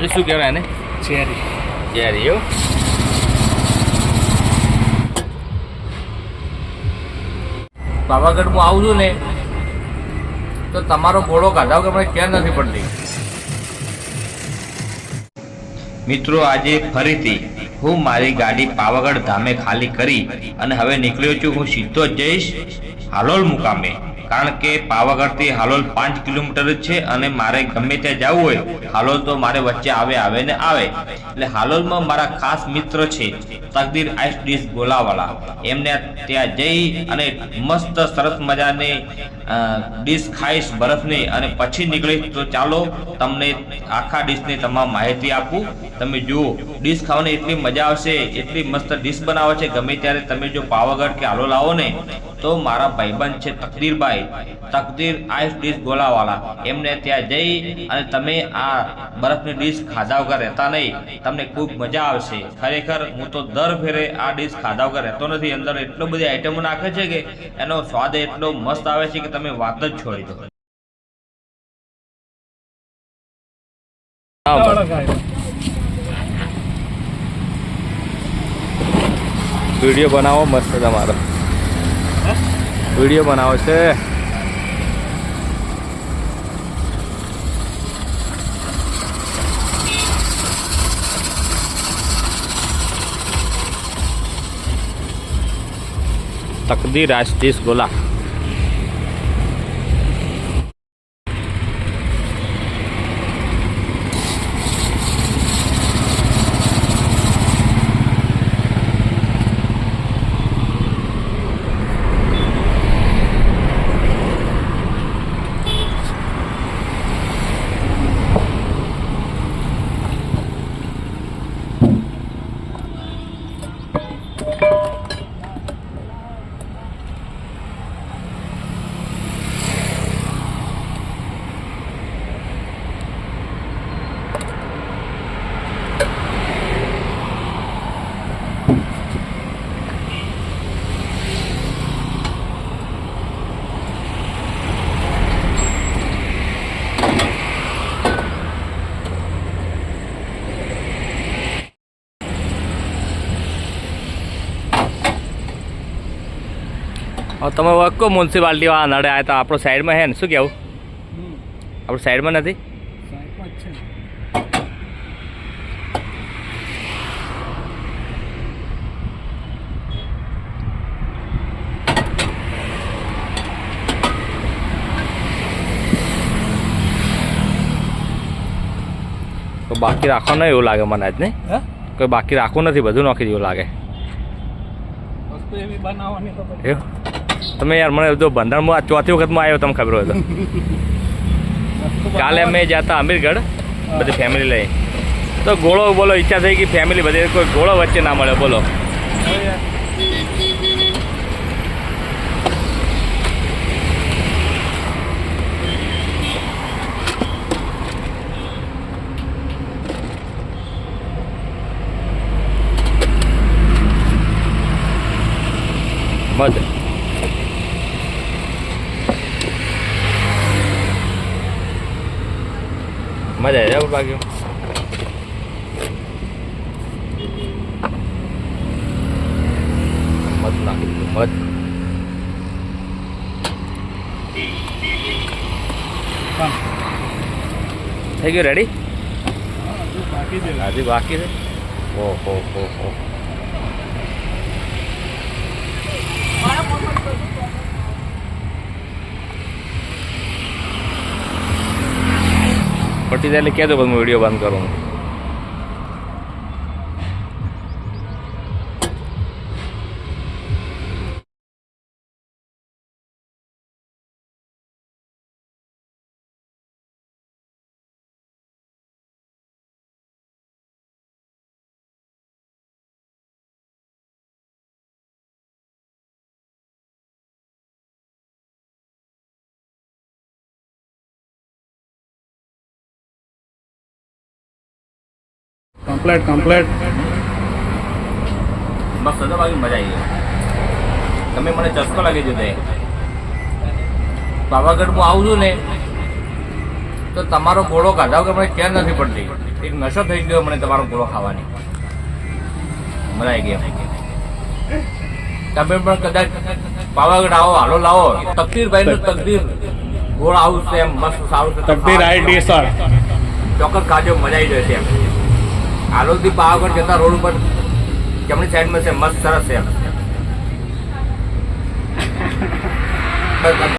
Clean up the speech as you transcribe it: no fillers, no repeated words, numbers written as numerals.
શું કહેવાય એને? ચેરી. ચેરી એવું. પાવાગઢ હું આવું છું ને તો તમારો ઘોડો કાઢાવ કે મને ક્યાં નથી પડતી. મિત્રો આજે ફરીથી હું મારી ગાડી પાવાગઢ ધામે ખાલી કરી અને હવે નીકળ્યો છું. હું સીધો જ જઈશ હાલોલ મુકામે, કારણ કે પાવાગઢથી હાલોલ 5 કિલોમીટર જ છે અને મારે ગમે ત્યાં જવું હોય હાલોલ તો મારે વચ્ચે આવે ને આવે. એટલે હાલોલમાં મારા ખાસ મિત્ર છે તકદીર આઈસ ડીશ ગોલાવાલા, એમને ત્યાં જઈ અને મસ્ત સરસ મજાની ડીશ ખાઈશ બરફની અને પછી નીકળીશ. તો ચાલો તમને આખા ડીશની તમામ માહિતી આપું. તમે જુઓ, ડીશ ખાવાની એટલી મજા આવશે, એટલી મસ્ત ડીશ બનાવે છે. ગમે ત્યારે તમે જો પાવાગઢ કે હાલોલ આવો ને તો મારા ભાઈબંધ છે તકદીરભાઈ, તકદીર આઈસ ડીશ ગોલાવાલા, એમને ત્યાં જઈ અને તમે આ બરફની ડીશ ખાધા વગર રહેતા નહીં. તમને ખૂબ મજા આવશે. ખરેખર હું તો દર ફેરે આ ડીશ ખાધા વગર રહેતો નથી. અંદર એટલો બધી આઈટમો નાખે છે કે એનો સ્વાદ એટલો મસ્ત આવે છે કે તમે વાત જ છોડી દો. વિડીયો બનાવો મસ્ત, તમારો વિડીયો બનાવો છે. તકદીર આઈસ ડીશ ગોલા. તમે વક્કો મ્યુનિસિપાલિટી વાળા નડે આવ્યા તો આપણો સાઈડમાં છે ને, શું કહેવું? આપણું સાઈડમાં નથી. તો બાકી રાખવાનું એવું લાગે મને આજ નહીં. કોઈ બાકી રાખવું નથી, બધું નાખી દેવું લાગે. એવું તમે યાર મને જો બંધારણમાં આ ચોથી વખતમાં આવ્યો, તમને ખબર હોય તો. કાલે અમે જ્યાં હતા અમીરગઢ બધી ફેમિલી લઈ, તો ઘોડો બોલો ઈચ્છા થઈ કે ફેમિલી બધી કોઈ ઘોડો વચ્ચે ના મળે. બોલો મજા મજા આવી જાય બાકી. મત નાખી દીધું મત. થઈ ગયું રેડી? હજી બાકી છે. ઓહો હો હો. પટી જાય એટલે કહેજો, હું વિડીયો બંધ કરું. કમ્પ્લેટ મસ્ત હતો. બાકી મજા આવી ગઈ. તમે મને ચસ્કો લાગી દીધો. પાવાગઢ હું આવું છું ને તો તમારો ઘોડો કાઢાવ કે મને ક્યાં નથી પડતી. એક નશો થઈ ગયો મને તમારો ગોળો ખાવાની. મજા આવી ગઈ. તમે પણ કદાચ પાવાગઢ આવો, હાલો લાવો, તકદીરભાઈ નું તકદીર ગોળ આવું છે એમ મસ્ત સારું છે. તકદીર આઈટી સર. ચોક્કસ ખાજો, મજા આવી જશે એમ. હાલોલથી પાવાગઢ જતા રોડ ઉપર જમણી સાઈડમાં છે, મસ્ત સરસ છે એમ.